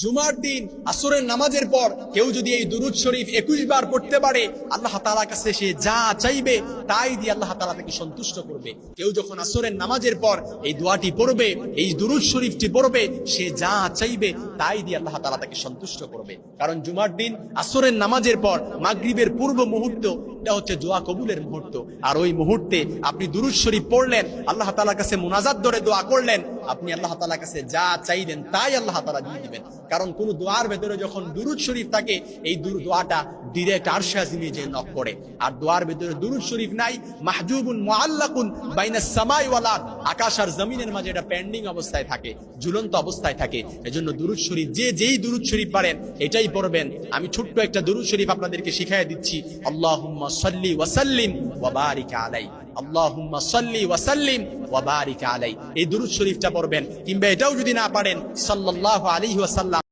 জুমার দিন আসরের নামাজের পর কেউ যদি এই দুরূদ শরীফ 21 বার পড়তে পারে, আল্লাহ তাআলার কাছে সে যা চাইবে তাই দিয়ে আল্লাহ তাআলা তাকে সন্তুষ্ট করবে। কেউ যখন আসরের নামাজের পর এই দোয়াটি পড়বে, এই দুরূদ শরীফটি পড়বে, সে যা চাইবে তাই দিয়ে আল্লাহ তাআলা তাকে সন্তুষ্ট করবে। কারণ জুমার দিন আসরের নামাজের পর মাগরিবের পূর্ব মুহূর্ত, এটা হচ্ছে দোয়া কবুলের মুহূর্ত। আর ওই মুহূর্তে আপনি দুরূদ শরীফ পড়লেন, আল্লাহ তাআলার কাছে মুনাজাত ধরে দোয়া করলেন, আপনি আল্লাহ তাআলার কাছে যা চাইলেন তাই আল্লাহ তাআলা দিয়ে দিবেন। কারণ কোন দোয়ার ভেতরে যখন দুরূদ শরীফ থাকে, এই দোয়াটা ডিরেক্ট আরশে আজিমে যে নক করে। আর দোয়ার ভেতরে দুরূদ শরীফ নাই, মাহজুবুন মুআল্লাকুন বাইনাস সামাই ওয়াল আরদ, আকাশ আর জমিনের মাঝে এটা পেন্ডিং অবস্থায় থাকে, ঝুলন্ত অবস্থায় থাকে। এজন্য দুরূদ শরীফ যেই দুরূদ শরীফ পারেন এটাই পড়বেন। আমি ছোট্ট একটা দুরূদ শরীফ আপনাদেরকে শিখিয়ে দিচ্ছি। আল্লাহুম্মা সাল্লি ওয়া সাল্লিম ওয়া বারিক আলাই, আল্লাহুম্মা সাল্লি ওয়া সাল্লিম ওয়া বারিক আলাই। এই দুরূদ শরীফটা পড়বেন। কিংবা এটাও যদি না পারেন, সাল্লাল্লাহু আলাইহি ওয়াসাল্লাম